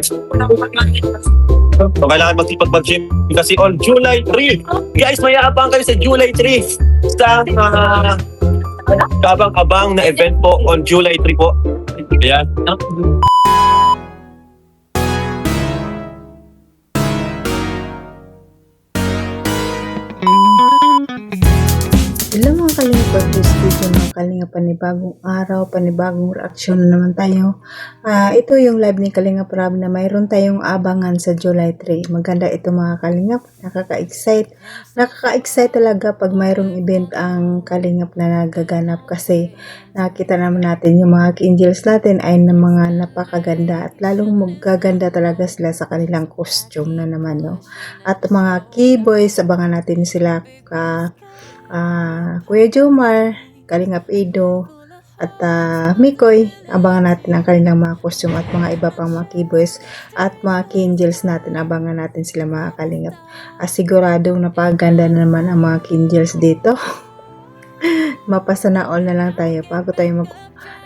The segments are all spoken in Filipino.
So, kailangan magsipag-gym kasi on July 3. Guys, may aabang kayo sa July 3 sa kabang-abang na event po on July 3 po. Ayan. Hello mga kalinga, for this video mga kalinga, panibagong araw, panibagong reaksyon na naman tayo. Ito yung live ni Kalinga Prab na mayroon tayong abangan sa July 3. Maganda ito mga kalinga, nakaka-excite talaga pag mayroong event ang Kalingap na nagaganap kasi nakita naman natin yung mga angels natin ay na mga napakaganda at lalong magaganda talaga sila sa kanilang costume na naman, no? At mga keyboys, abangan natin sila Kuya Jomar, Kalingap Ido, at Mikoy. Abangan natin ang kanilang mga costume at mga iba pang mga keyboys at mga angels natin. Abangan natin sila mga Kalingap. Siguradong napaganda na naman ang mga angels dito. Mapasana all na lang tayo bago tayo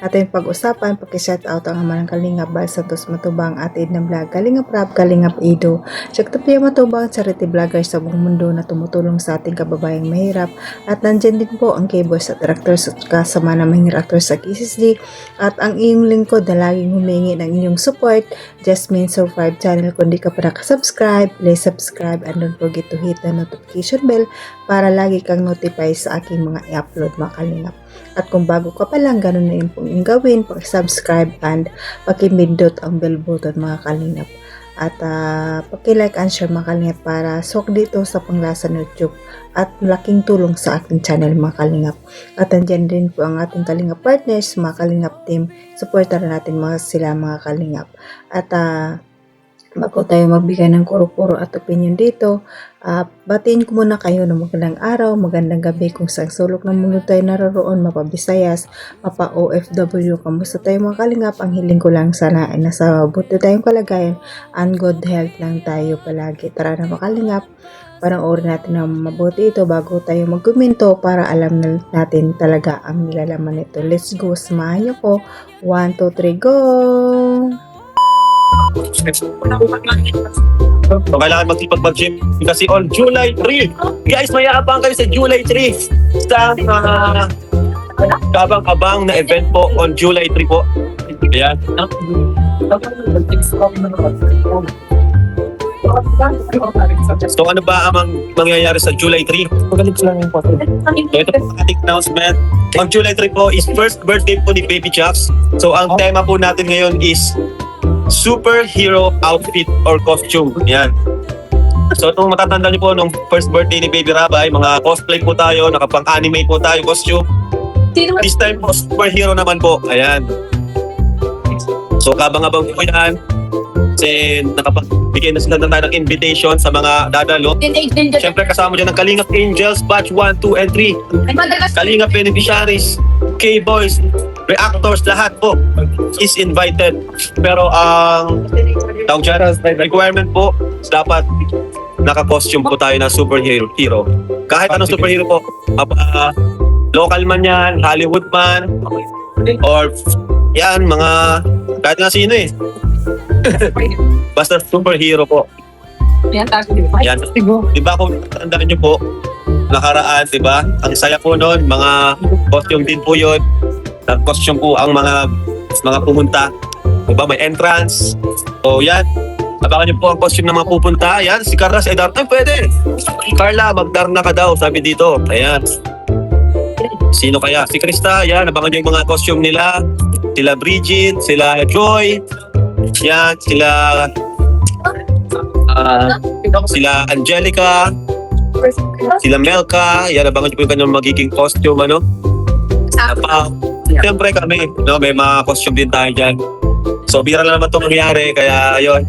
ating pag-usapan. Paki-shoutout ang ama ng Kalingap, Bal Santos Matubang at Edna Vlog, Kalingap Prab, Kalingap Ido, Shaktapiya Matubang, charity vloggers sa buong mundo na tumutulong sa ating kababayang mahirap. At nandyan din po ang keyboys at directors at kasama na mahirap actors sa KCSD at ang iyong lingkod na laging humingi ng inyong support, Jasmine Survive Channel. Kung di ka pa nakasubscribe, please subscribe and don't forget to hit the notification bell para lagi kang notify sa aking mga i-upload mga Kalingap. At kung bago ka pa lang, ganun na yung pong gawin, pag-subscribe and pag-pindot ang bell button mga Kalingap. At pag-like and share mga Kalingap para swak dito sa Panglasa YouTube at malaking tulong sa ating channel mga Kalingap. At andyan din po ang ating Kalingap partners, mga Kalingap team. Supportan natin sila mga Kalingap. At bago tayo magbigay ng kuro-kuro at opinion dito, batiin ko muna kayo ng magandang araw, magandang gabi kung saan sulok ng mundo tayo naroroon, mapa-Visayas, mapa-OFW, kamusta tayo mga Kalingap. Ang hiling ko lang sana ay nasa mabuti tayong kalagayan and good health lang tayo palagi. Tara na mga Kalingap, panoorin natin ng mabuti ito bago tayo magkomento para alam natin talaga ang nilalaman nito. Let's go, samahan niyo po. 1, 2, 3, go! So, kailangan magsipag-gym kasi on July 3. Guys, may aabang kayo sa July 3 sa kabang-abang na event po on July 3 po. Ayan. So ano ba ang mangyayari sa July 3? So ito po ang ating announcement. On July 3 po is first birthday po ni Baby Jax. So ang tema po natin ngayon is superhero outfit or costume. Yan. So itong matatanda niyo po nung first birthday ni Baby Rabay, mga cosplay po tayo, nakapang-anime po tayo costume. This time po superhero naman po. Ayan. So kabang-abang po yan. Kasi nakapagbigay na sila tayo ng invitation sa mga dadalo. Siyempre kasama dyan ng Kalingap Angels, Batch 1, 2, and 3. Kalingap Beneficiaries, K-Boys, Reactors, lahat po is invited. Pero ang requirement po, dapat naka-costume po tayo na superhero. Kahit anong superhero po. Local man yan, Hollywood man, or yan, mga kahit nga sino eh. Basta superhero po. Yan. Diba kung tandaan nyo po, nakaraan, diba? Ang saya po nun, mga costume din po yun. Costume po ang mga pumunta. Diba may entrance. So yan. Abangan nyo po ang costume ng mga pupunta. Yan, si Carla, si Edar. Ay, pwede. Carla, magdarna ka daw, sabi dito. Ayan. Sino kaya? Si Krista, yan. Abangan nyo yung mga costume nila. Sila Bridget, sila Joy. Yan, sila Angelica, sila Melka. Yan, abangan nyo po yung kanyang magiging costume, ano? Siyempre kami, no? May mga costume din tayo dyan. So, bira lang naman itong nangyari, kaya ayun.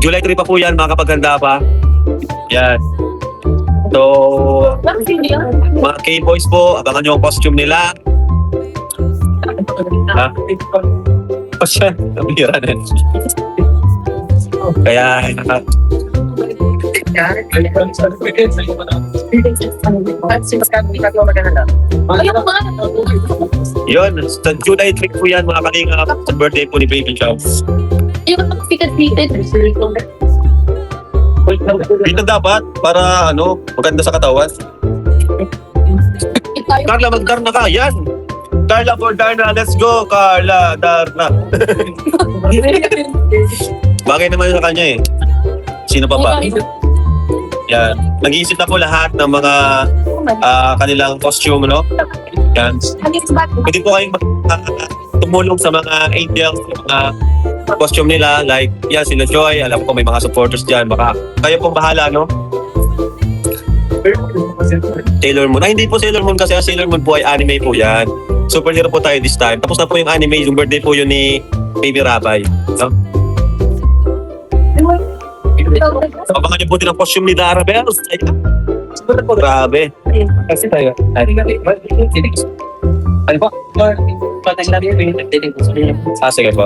July 3 pa po yan, mga kapaganda pa. Yan. So, mga K-Boys po, abangan nyo ang costume nila. Ha? O siya, nabira na. Kaya, yun, sa July 3 po yan mga Kalingap, sa birthday po ni Baby Jax. Dito dapat para maganda sa katawan. Carla, mag-Darna ka. Yan. Carla for Darna. Let's go, Carla. Darna. Bagay naman sa kanya eh. Sino pa ba? Yan. Nag-iisip na po lahat ng mga kanilang costume, no? Yan. Pwede po kayong tumulong sa mga angels, mga costume nila. Like, yan, sila Joy. Alam ko may mga supporters dyan. Baka kayo pong bahala, no? Sailor Moon. Hindi po Sailor Moon kasi Sailor Moon po ay anime po yan. Superhero po tayo this time. Tapos na po yung anime. Yung birthday po yun ni Baby Rabay. No? Abangan niyo po din ang costume ni Dara Bells. Grabe. Kasi tayo. Ano po? Sige po.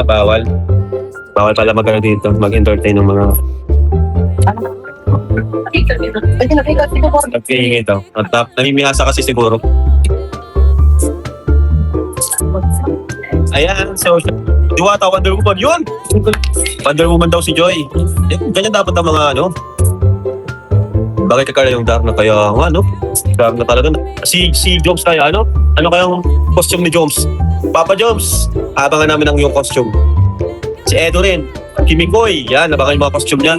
Bawal. Bawal pala dito. Mag-entertain ng mga nagkihingi ito. Namimihasa kasi siguro. Ayan, so Diwata, Wonder Woman, yun! Wonder Woman daw si Joy. Ganyan dapat ang mga Bakit ka yung Darna kaya Darna talaga. Si Joms kaya Ano kayang costume ni Joms? Papa Joms, abangan namin ang iyong costume. Si Edo rin. Kimikoy, yan, abangan yung mga costume niya.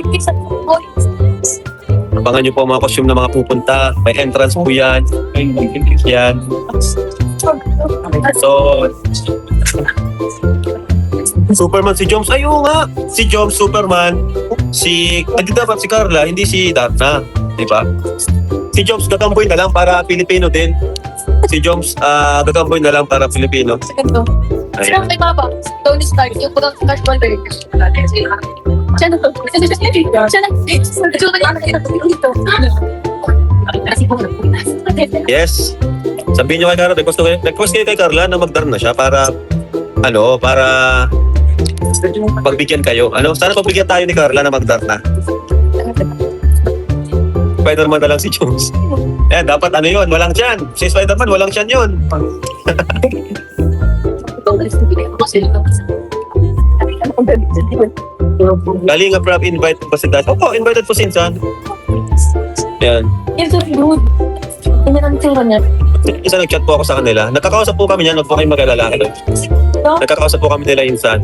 Abangan niyo po ang mga costume na mga pupunta. May entrance po yan. Yan. So, Superman si Joms. Ayun nga. Si Joms, Superman. Hindi dapat si Carla, hindi si Darna. Diba? Si Joms gagamboy na lang para Pilipino din. Si Joms gagamboy na lang para Pilipino. Siya kay Papa, Tony Stark, yung pagkang casual break. Siya na to. Yes. Sabihin niyo kay Carla, request kayo kay Carla na mag-Darna siya para pagbigyan kayo. Sana pagbigyan tayo ni Carla na mag-Darna. Spider-Man na lang si Jones. Dapat yun, walang tiyan. Si Spider-Man, walang tiyan yun. Kalinga Prab, invite po si Dad. Opo, invited po si Insan. Yan. It's so good. Hindi lang tura niya. Isa nag-chat po ako sa kanila. Nagkakausap po kami niyan, huwag po kayong mag-alala. Nagkakausap po kami nila Insan.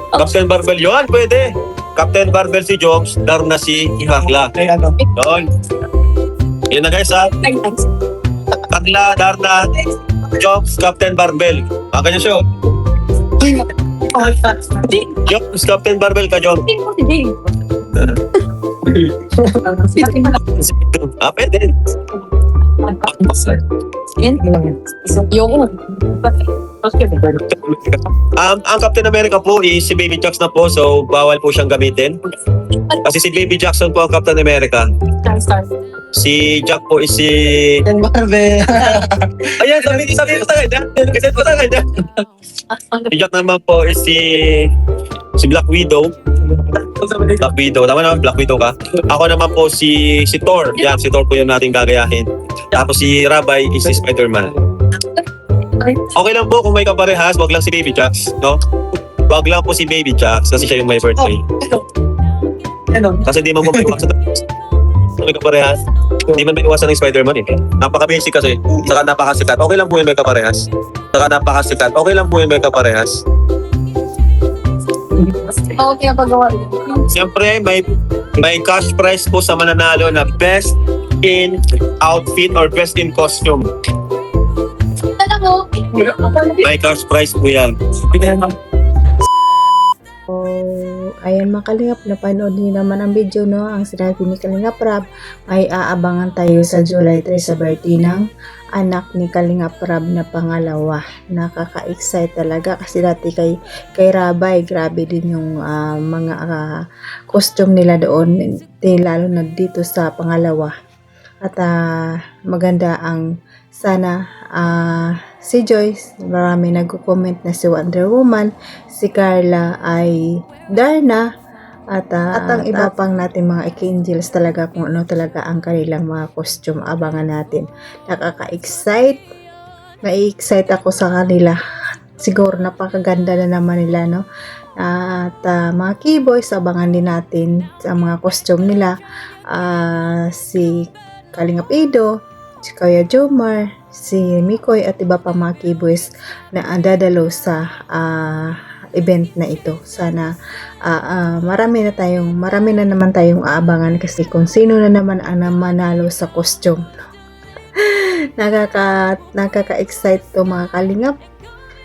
Captain Barbell yun, pwede. Captain Barbell si Joms, Darna si Carla. Yun. Yun na guys ha. Carla, Darna, Joms, Captain Barbell. Kanya siya. Joms, Captain Barbell ka, Joms. Pwede. Ang Captain America po is si Baby Jackson na po, so bawal po siyang gamitin. Kasi si Baby Jackson po ang Captain America. Si Jack po is si... Ayan, sabi ko sa kanya. Kasi po sa kanya. Si Jack naman po is si Black Widow. Black Widow. Tama naman, Black Widow ka. Ako naman po si Thor. Yan, si Thor po yung nating gagayahin. Tapos si Rabay is si Spider-Man. Okay lang po kung may kaparehas, wag lang si Baby Jax, no? Wag lang po si Baby Jax kasi siya yung may birthday. Kasi di man po may iwasan. May kaparehas. Di man may iwasan ng Spider-Man eh. Napaka-basic kasi. Saka napakasikat. Okay lang po yung may kaparehas. Saka napakasikat. Okay lang po yung may kaparehas. Okay ang paggawa. Siyempre, may cash prize po sa mananalo na best in outfit or best in costume. May cash prize po yan. So, ayan mga kalingap, napanood niyo naman ang video, no? Ang sinabi ni Kalingap Rab, ay aabangan tayo sa July 3 sa birthday ng anak ni Kalingap Rab na pangalawa. Nakaka-excite talaga kasi dati kay Rabay, grabe din yung mga costume nila doon, lalo na dito sa pangalawa. At maganda ang sana si Joyce, marami nagko-comment na si Wonder Woman, si Carla ay Darna, at ang iba pang natin mga Archangels talaga kung ano talaga ang kanilang mga costume. Abangan natin. Nakaka-excite. Na-excite ako sa kanila. siguro napakaganda na naman nila, no? At mga keyboys, abangan din natin sa mga costume nila. Si Kalingap Ido, si Kuya Jomar, si Mikoy at iba pa mga keyboys na dadalo sa event na ito. Sana marami na naman tayong aabangan kasi kung sino na naman ang manalo sa costume. Nakaka-excite to mga kalingap.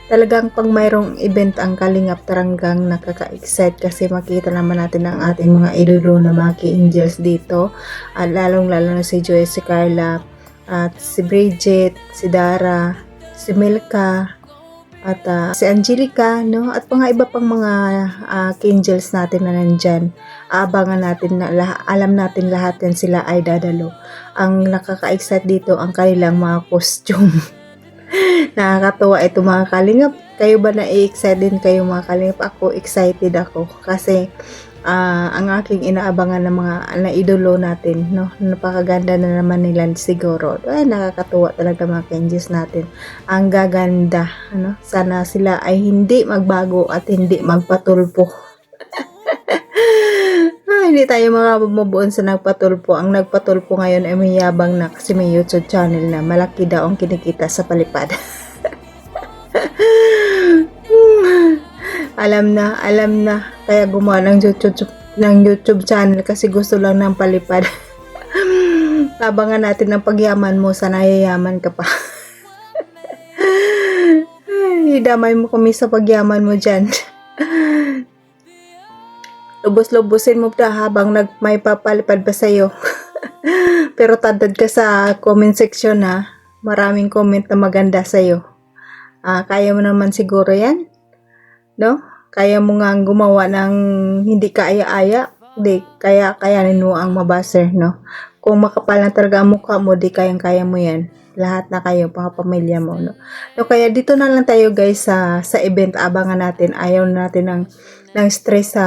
Talagang pang mayroong event ang Kalingap talagang nakaka-excite kasi makita naman natin ang ating mga idolo na mga angels dito. At lalong-lalo na si Joy, si Carla, at si Bridget, si Dara, si Milka, at si Angelica, no? At mga iba pang mga angels natin na nandyan. Aabangan natin na alam natin lahat yan sila ay dadalo. Ang nakaka-excite dito ang kanilang mga costume. Nakakatuwa ito mga kalingap. Kayo ba na-excite din kayo mga kalingap? Ako, excited ako. Kasi ang aking inaabangan ng mga naidolo natin, no? Napakaganda na naman nila siguro. Ay, nakakatuwa talaga mga kenjis natin. Ang gaganda. Ano? Sana sila ay hindi magbago at hindi magpatulpo. Hindi tayo makabubuon sa nagpatulpo. Ang nagpatulpo ngayon ay mayabang na kasi may YouTube channel na malaki daw ang kinikita sa palipad. alam na. Kaya gumawa ng YouTube channel kasi gusto lang ng palipad. Abangan natin ang pagyaman mo, sana yayaman ka pa. Ay, damay mo kami sa pagyaman mo dyan. Lubos-lubusin mo pa habang may papalipad pa sa'yo. Pero tandad ka sa comment section ha. Maraming comment na maganda sa'yo. Kaya mo naman siguro yan. No? Kaya mo nga gumawa ng hindi kaaya-aya. Di, kayanin mo ang mabaser, no? Kung makapal na talaga ang mukha mo, di kayang-kaya mo yan. Lahat na kayo, mga pamilya mo, no? No, kaya dito na lang tayo guys sa event. Abangan natin. Ayaw natin ng stress sa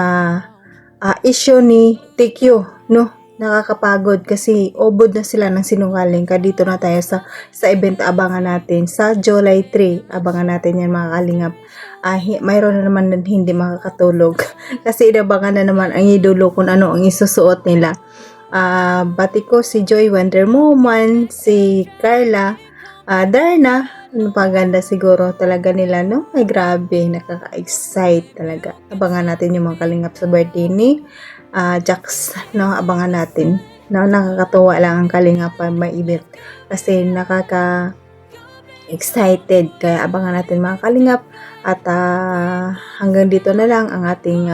issue ni TQ, no? Nakakapagod kasi obod na sila ng sinungaling. Kaya dito na tayo sa event. Abangan natin sa July 3. Abangan natin yan mga kalingap. Mayroon na naman hindi makakatulog. Kasi inabangan na naman ang idolo kung ano ang isusuot nila. Bati ko si Joy Wonder Woman, si Carla, Darna. Napaganda siguro talaga nila, no? Ay grabe, nakaka-excite talaga. Abangan natin yung mga kalingap sa birthday ni Jax, no? Abangan natin. No, nakakatuwa lang ang kalingap may event kasi nakaka-excited. Kaya abangan natin mga kalingap. At hanggang dito na lang ang ating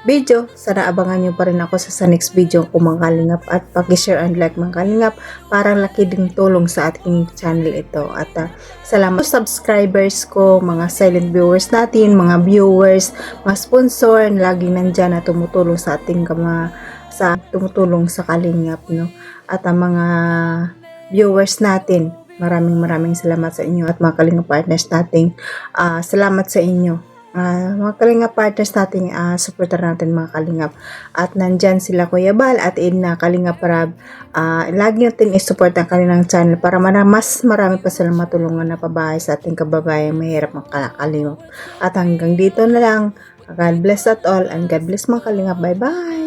video. Sana abangan nyo pa rin ako sa next video ko mga kalingap. At pag-share and like mga kalingap. Parang laki din tulong sa ating channel ito. At salamat sa subscribers ko, mga silent viewers natin, mga viewers, mga sponsor na laging nandyan na tumutulong sa ating tumutulong sa kalingap, no? At ang mga viewers natin, maraming salamat sa inyo at mga kalingap partners natin. Salamat sa inyo. Mga kalingap partners natin, supporter natin mga kalingap. At nandyan sila Kuya Bal at Edna Kalingap Rab. Lagi natin isupport ang kanilang channel para mas marami pa silang matulungan na pabahay sa ating kababayan mahirap makakalingap. At hanggang dito na lang. God bless at all and God bless mga kalingap. Bye bye!